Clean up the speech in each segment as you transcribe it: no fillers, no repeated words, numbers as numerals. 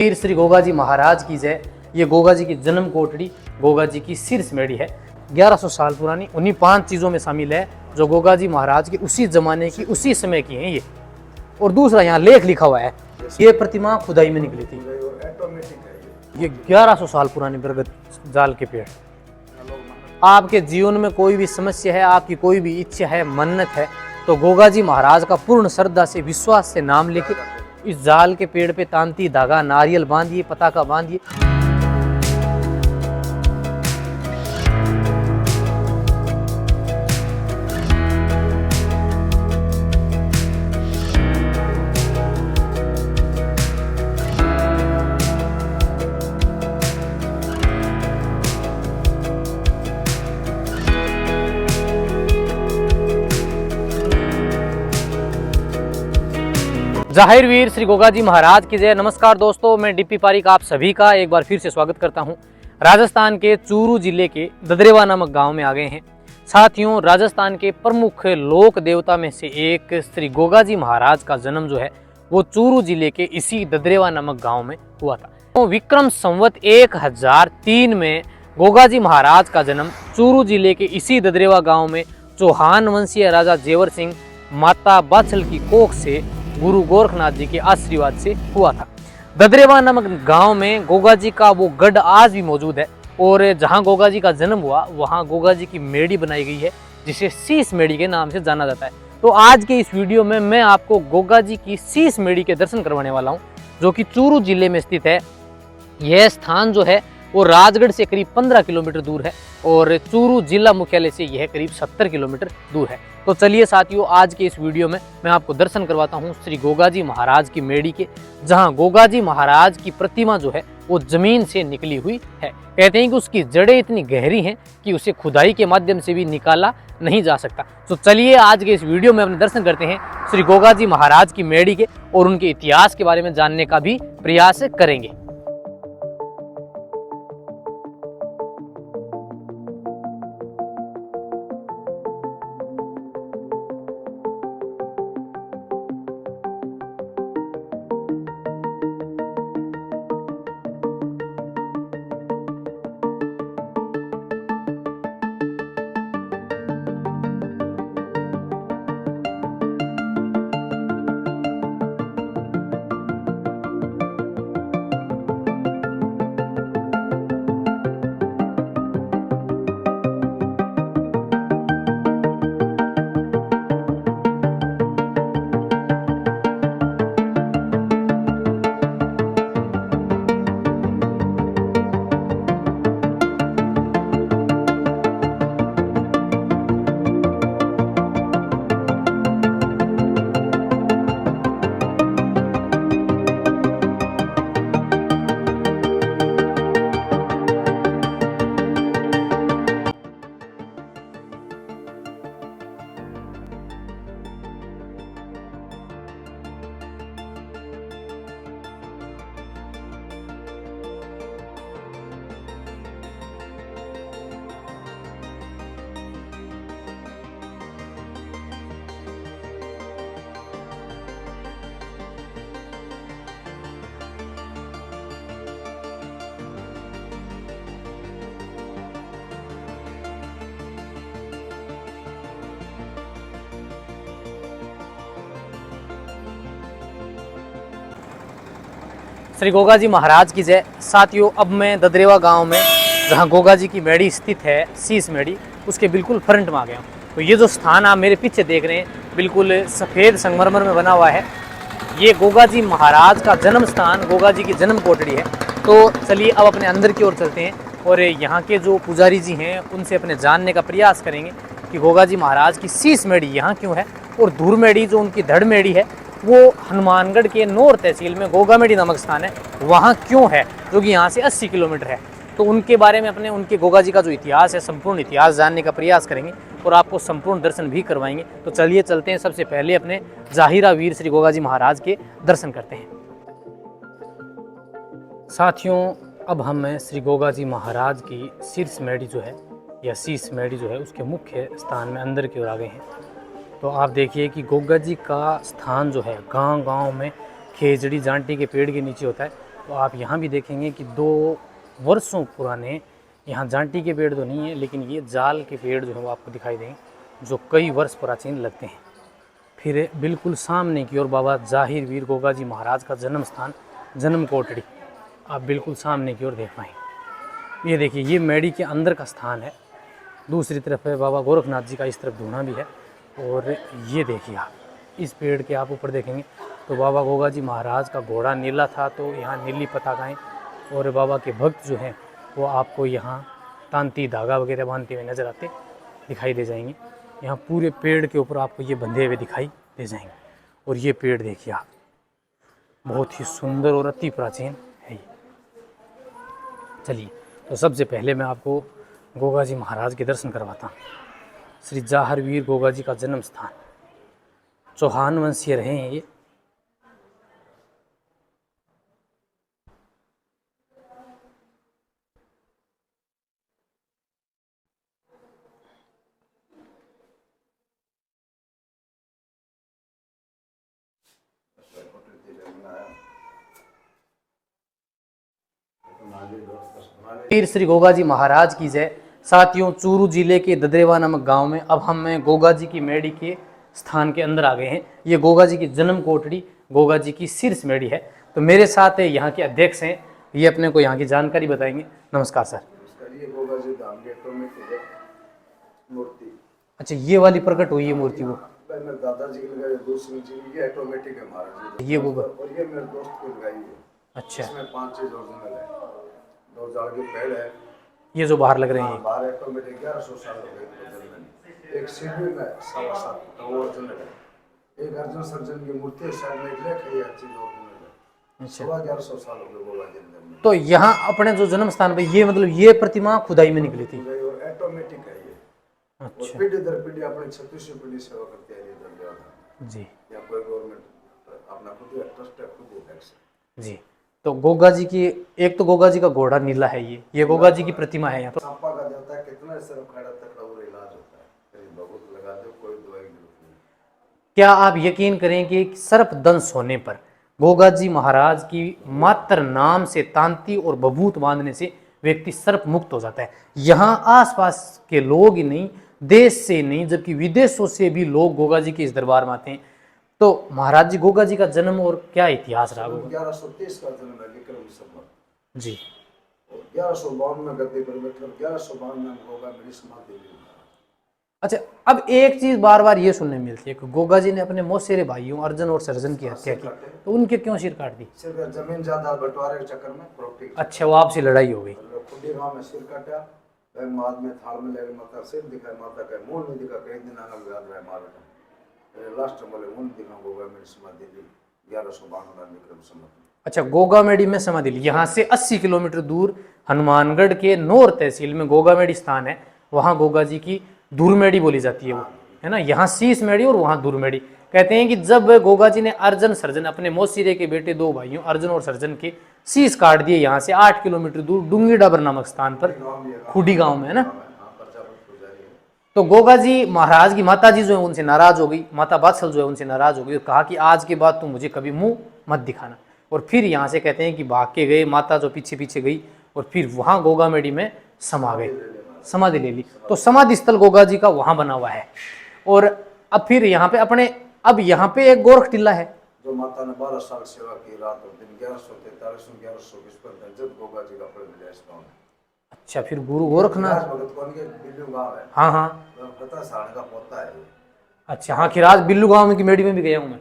वीर श्री गोगा जी महाराज की जय। ये गोगा जी की जन्म कोटड़ी, गोगा जी की शीर्ष मेड़ी है। 1100 साल पुरानी। उन्हीं 5 चीज़ों में शामिल है जो गोगा जी महाराज की उसी जमाने की, उसी समय की हैं ये। और दूसरा यहाँ लेख लिखा हुआ है, ये प्रतिमा खुदाई में निकली थी। ये 1100 साल पुरानी बरगद जाल के पेड़। आपके जीवन में कोई भी समस्या है, आपकी कोई भी इच्छा है, मन्नत है, तो गोगा जी महाराज का पूर्ण श्रद्धा से, विश्वास से नाम लेके इस जाल के पेड़ पे तांती धागा नारियल बांधिए, पताका बांधिए। जाहिर वीर श्री गोगा जी महाराज की जय। नमस्कार दोस्तों, मैं डीपी पारिक आप सभी का एक बार फिर से स्वागत करता हूं। राजस्थान के चूरू जिले के ददरेवा नामक गांव में आ गए हैं। साथियों, राजस्थान के प्रमुख लोक देवता में से एक श्री गोगा जी महाराज का जन्म जो है वो चूरू जिले के इसी ददरेवा नामक गाँव में हुआ था। तो विक्रम संवत 1003 में गोगा जी महाराज का जन्म चूरू जिले के इसी ददरेवा गाँव में चौहान वंशीय राजा जेवर सिंह माता बाछल की कोख से गुरु गोरखनाथ जी के आशीर्वाद से हुआ था। ददरेवा नामक गांव में गोगा जी का वो गढ़ आज भी मौजूद है और जहां गोगा जी का जन्म हुआ वहां गोगा जी की मेड़ी बनाई गई है, जिसे शीश मेड़ी के नाम से जाना जाता है। तो आज के इस वीडियो में मैं आपको गोगा जी की शीश मेड़ी के दर्शन करवाने वाला हूं, जो कि चूरू जिले में स्थित है। यह स्थान जो है वो राजगढ़ से करीब 15 किलोमीटर दूर है और चूरू जिला मुख्यालय से यह करीब 70 किलोमीटर दूर है। तो चलिए साथियों, आज के इस वीडियो में मैं आपको दर्शन करवाता हूं श्री गोगा जी महाराज की मेड़ी के, जहां गोगा जी महाराज की प्रतिमा जो है वो जमीन से निकली हुई है। कहते हैं कि उसकी जड़ें इतनी गहरी हैं कि उसे खुदाई के माध्यम से भी निकाला नहीं जा सकता। तो चलिए आज के इस वीडियो में अपने दर्शन करते हैं श्री गोगा जी महाराज की मेड़ी के और उनके इतिहास के बारे में जानने का भी प्रयास करेंगे। श्री गोगा जी महाराज की जय। साथियों, अब मैं ददरेवा गांव में, जहां गोगा जी की मेड़ी स्थित है, शीश मेड़ी, उसके बिल्कुल फ्रंट में आ गया हूँ। तो ये जो स्थान आप मेरे पीछे देख रहे हैं, बिल्कुल सफ़ेद संगमरमर में बना हुआ है। ये गोगा जी महाराज का जन्म स्थान, गोगा जी की जन्म कोटड़ी है। तो चलिए अब अपने अंदर की ओर चलते हैं और यहाँ के जो पुजारी जी हैं उनसे अपने जानने का प्रयास करेंगे कि गोगा जी महाराज की शीश मेड़ी यहाँ क्यों है और धूर मेड़ी जो उनकी धड़ मेड़ी है वो हनुमानगढ़ के नौर तहसील में गोगामेड़ी नामक स्थान है, वहाँ क्यों है, जो कि यहाँ से 80 किलोमीटर है। तो उनके बारे में उनके गोगा जी का जो इतिहास है, संपूर्ण इतिहास जानने का प्रयास करेंगे और आपको संपूर्ण दर्शन भी करवाएंगे। तो चलिए चलते हैं, सबसे पहले अपने जाहिरा वीर श्री गोगा जी महाराज के दर्शन करते हैं। साथियों, अब हम श्री गोगा जी महाराज की शीर्ष मेड़ी जो है या शीश मेड़ी जो है उसके मुख्य स्थान में अंदर की ओर आ गए हैं। तो आप देखिए कि गोगा जी का स्थान जो है गांव-गांव में खेजड़ी जांटी के पेड़ के नीचे होता है तो आप यहाँ भी देखेंगे कि 2 वर्षों पुराने यहाँ जांटी के पेड़ तो नहीं है, लेकिन ये जाल के पेड़ जो है वो आपको दिखाई देंगे जो कई वर्ष प्राचीन लगते हैं। फिर बिल्कुल सामने की ओर बाबा जाहिर वीर गोगा जी महाराज का जन्म स्थान जन्म कोटड़ी आप बिल्कुल सामने की ओर देख पाएंगे। ये देखिए ये मेड़ी के अंदर का स्थान है। दूसरी तरफ है बाबा गोरखनाथ जी का, इस तरफ धूना भी है। और ये देखिए आप इस पेड़ के आप ऊपर देखेंगे तो बाबा गोगा जी महाराज का घोड़ा नीला था, तो यहाँ नीली पताकाएँ और बाबा के भक्त जो हैं वो आपको यहाँ तांती धागा वगैरह बांधते हुए नजर आते दिखाई दे जाएंगे। यहाँ पूरे पेड़ के ऊपर आपको ये बंधे हुए दिखाई दे जाएंगे। और ये पेड़ देखिए आप, बहुत ही सुंदर और अति प्राचीन है ये। चलिए तो सबसे पहले मैं आपको गोगा जी महाराज के दर्शन करवाता हूँ। श्री जाहर वीर गोगा जी का जन्म स्थान, चौहान वंशीय रहे हैं ये। फिर श्री गोगा जी महाराज की जय। साथियों, चूरू जिले के ददरेवा नामक गांव में अब हम गोगा जी की मेड़ी के स्थान के अंदर आ गए हैं। ये गोगा जी की जन्म कोटड़ी, गोगा जी की शीर्ष मेड़ी है। तो मेरे साथ यहाँ के अध्यक्ष हैं, ये अपने को यहाँ की जानकारी बताएंगे। नमस्कार सर। ये गोगा जी धाम के मूर्ति। अच्छा, ये वाली प्रकट हुई है मूर्ति वो मेरे दादाजी की लगाई, दूसरी जी की ऑटोमेटिक है महाराज। ये गोगा, और ये मेरे दोस्त को लगाई है। अच्छा, इसमें 5 चीज ओरिजिनल है। 2 जाड़ के पेड़ है, ये जो बाहर लग रहे हैं, बाहर ऑटोमेटिक 1100 साल हो गए। एक सीढ़ी में 7.5 फुट वो ओरिजिनल है। एक अर्जुन सर्जन की मूर्ति है, साइड में एक लेख है, ये चीज ओरिजिनल है। अच्छा, 1150 साल हो गए गोगा जी में। तो यहाँ अपने जो जन्म स्थान पे ये मतलब ये प्रतिमा खुदाई में निकली थी। और ऑटोमेटिक है ये। अच्छा, पीढ़ी दर पीढ़ी अपनी 36वीं पीढ़ी सेवा करते हैं इधर जी या कोई गवर्नमेंट अपना खुद ही ट्रस्ट है, खुद ही टैक्स जी। तो गोगा जी की, एक तो गोगा जी का घोड़ा नीला है, ये गोगा जी की प्रतिमा है यहाँ। तो सांपा का देवता है, कितना सिर्फ खड़ा तक और इलाज होता है, कहीं बहुत लगा दो, कोई दवाई की जरूरत नहीं। क्या आप यकीन करें कि सर्प दंश होने पर गोगा जी महाराज की मात्र नाम से तांती और बभूत बांधने से व्यक्ति सर्प मुक्त हो जाता है। यहाँ आसपास के लोग ही नहीं, देश से नहीं जबकि विदेशों से भी लोग गोगा जी के इस दरबार में आते हैं। तो महाराज जी गोगा जी का जन्म और क्या इतिहास रहा? 1123 का जन्म है विक्रम संवत जी। और 1152 में गद्दी पर बैठे और 1152 में गोगा मेरी समाधि ली। अच्छा, अब एक चीज बार बार ये सुनने मिलती है कि गोगा जी ने अपने मौसेरे भाइयों अर्जुन और सर्जन की हत्या की, तो उनके क्यों सिर काट दी? सिर्फ जमीन जायदाद बंटवारे के चक्कर में प्रॉपर्टी। अच्छा, वो आपसी लड़ाई हो गई। खुदी गांव में सिर काटा, बाद में थाल में लेकर माता सिर दिखाए, माता का मुंह नहीं दिखा, कई दिन आगे याद रहा मार लास्ट में मुंह दिखा गोगा मेरी समाधि ली 1152 में विक्रम संवत। अच्छा, गोगा मेड़ी में समाधि ली। यहाँ से 80 किलोमीटर दूर हनुमानगढ़ के नौर तहसील में गोगा मेड़ी स्थान है। वहाँ गोगा जी की दूरमेड़ी बोली जाती है वो, है ना। यहाँ शीश मेड़ी और वहाँ दूरमेड़ी। कहते हैं कि जब गोगा जी ने अर्जुन सर्जन अपने मौसीरे के बेटे 2 भाइयों अर्जुन और सर्जन के शीश काट दिए, यहाँ से 8 किलोमीटर दूर डूंगी डाबर नामक स्थान पर खुडी गांव में, है ना। तो गोगा जी महाराज की माता जी जो है उनसे नाराज हो गई, माता बादशाह जो है उनसे नाराज हो गई और कहा कि आज के बाद तुम मुझे कभी मुंह मत दिखाना। और फिर यहाँ से कहते हैं कि भाग के गए, माता जो पीछे पीछे गई और फिर वहाँ गोगा मेड़ी में समा गए, समाधि ले ली। तो समाधि स्थल गोगा जी का वहाँ बना हुआ है। और अब फिर यहाँ पे अब यहाँ पे एक गोरख टिल्ला है जो माता ने 12 साल सेवा की, रात और दिन 1143 1120 पर जब गोगा जी का प्रवेश गांव। अच्छा, फिर गुरु गोरखनाथ भगत कौन के बिल्लू गांव है। हाँ हाँ, पता साढ़े का पोता है। अच्छा हाँ, खिराज बिल्लू गांव की मेड़ी में भी गया हूँ मैं।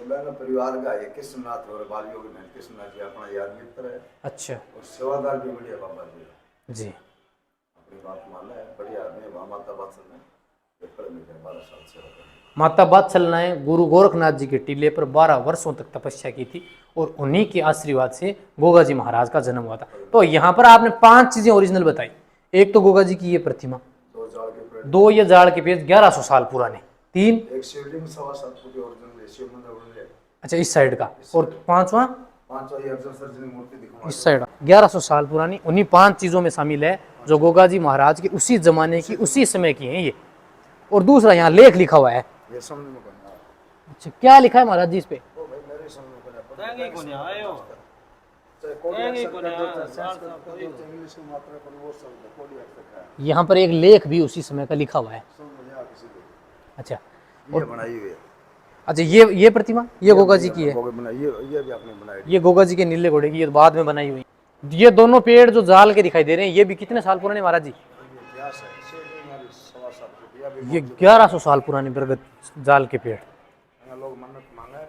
मैंने परिवार का ये कृष्णनाथ और बालियों की कृष्णनाथ जी अपना यार मित्र है। अच्छा, और सेवादार भी बढ़िया बाबा जी जी, अपनी बात मानना है, बढ़िया आदमी। माता बादशाह ने 12 साल सेवा की। माता बादशाह ने गुरु गोरखनाथ जी के टीले पर 12 वर्षों तक तपस्या की थी और उन्हीं के आशीर्वाद से गोगा जी महाराज का जन्म हुआ था। तो यहाँ पर आपने 5 चीजें ओरिजिनल बताई। एक तो गोगा जी की ये प्रतिमा, 2 ये जाड़ के पेड़ 1100 साल पुराने, 3 एक शिवलिंग 7.25 फुट ओरिजिनल शिव मंदिर। अच्छा, इस साइड का, और पांचवा ये अर्जुन सर्जन की मूर्ति दिखाऊंगा इस साइड 1100 साल पुरानी। उन्हीं 5 चीजों में शामिल है जो गोगा जी महाराज की उसी जमाने की उसी समय की हैं ये। और दूसरा यहाँ लेख लिखा हुआ है। ये समझ में कौन आया? अच्छा, क्या लिखा है महाराज जी इस पे? ओ भाई मेरे समझ में कौन आया? चाहे कोडी अक्षर का दो, चाहे संस्कृत का दो, चाहे इंग्लिश की मात्रा का वो शब्द है, कोडी अक्षर का है। यहाँ पर एक लेख भी उसी समय का लिखा हुआ है। समझ आ किसी को। अच्छा, ये बनाई हुई है। अच्छा ये प्रतिमा ये गोगा जी की है। ये भी आपने बनाई। ये गोगा जी के नीले घोड़े की, ये बाद में बनाई हुई। ये दोनों पेड़ जो जाल के दिखाई दे रहे हैं, ये भी कितने साल पुराने महाराज जी? इतिहास है, सवा सात रुपया भी ये 1100 साल पुराने बरगद जाल के पेड़। लोग मन्नत मांगे,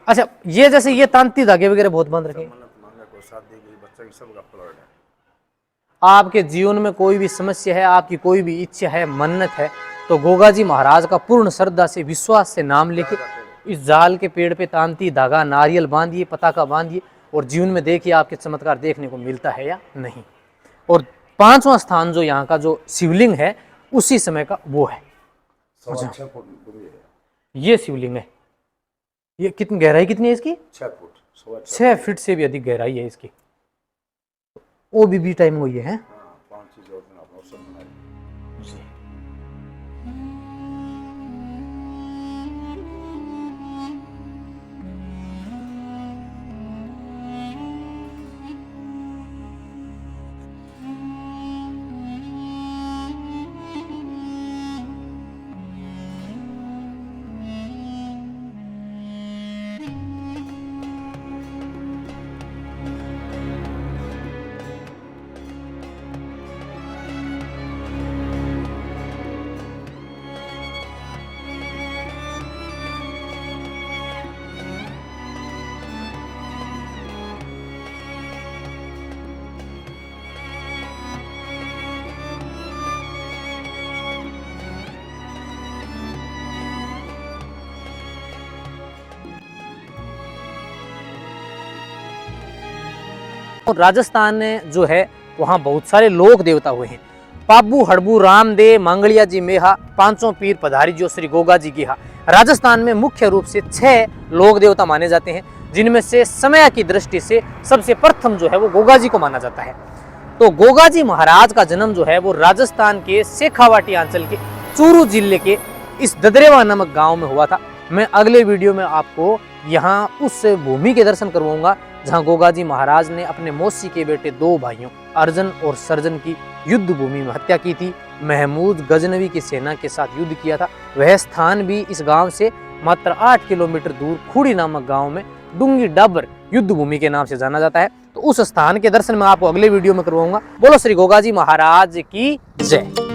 अच्छा, ये जैसे ये तांती धागे वगैरह बहुत बंद रखे। मन्नत मांगे, कोई शादी की बच्चे की सब का प्लॉट है। आपके जीवन में कोई भी समस्या है, आपकी कोई भी इच्छा है, मन्नत है, तो गोगा जी महाराज का पूर्ण श्रद्धा से, विश्वास से नाम लेके इस जाल के पेड़ पे तांती धागा, नारियल बांधिए, पताका बांधिए, और जीवन में देखिए आपके चमत्कार देखने को मिलता है या नहीं। और 5वां स्थान जो यहाँ का जो शिवलिंग है उसी समय का वो है। 6 फुट दूरी है। ये शिवलिंग है। ये कितनी गहराई कितनी है इसकी? 6 फुट, 6 फीट से भी अधिक गहराई है इसकी। ओ भी टाइम हुई है। 5 चीज और आपने सब बनाई जी। राजस्थान में जो है वहाँ बहुत सारे लोक देवता हुए हैं। पाबू हड़बू रामदेव मांगलिया जी मेहा, 500 पीर पधारी जो श्री गोगा जी की हा। राजस्थान में मुख्य रूप से 6 लोक देवता माने जाते हैं, जिनमें से समय की दृष्टि से सबसे प्रथम जो है वो गोगा जी को माना जाता है। तो गोगा जी महाराज का जन्म जो है वो राजस्थान के शेखावाटी अंचल के चूरू जिले के इस ददरेवा नामक गांव में हुआ था। मैं अगले वीडियो में आपको यहाँ उस भूमि के दर्शन करवाऊंगा जहाँ गोगा जी महाराज ने अपने मौसी के बेटे 2 भाइयों अर्जन और सर्जन की युद्ध भूमि में हत्या की थी। महमूद गजनवी की सेना के साथ युद्ध किया था। वह स्थान भी इस गांव से मात्र 8 किलोमीटर दूर खूड़ी नामक गांव में डूंगी डाबर युद्ध भूमि के नाम से जाना जाता है। तो उस स्थान के दर्शन में आपको अगले वीडियो में करवाऊंगा। बोलो श्री गोगा जी महाराज की जय।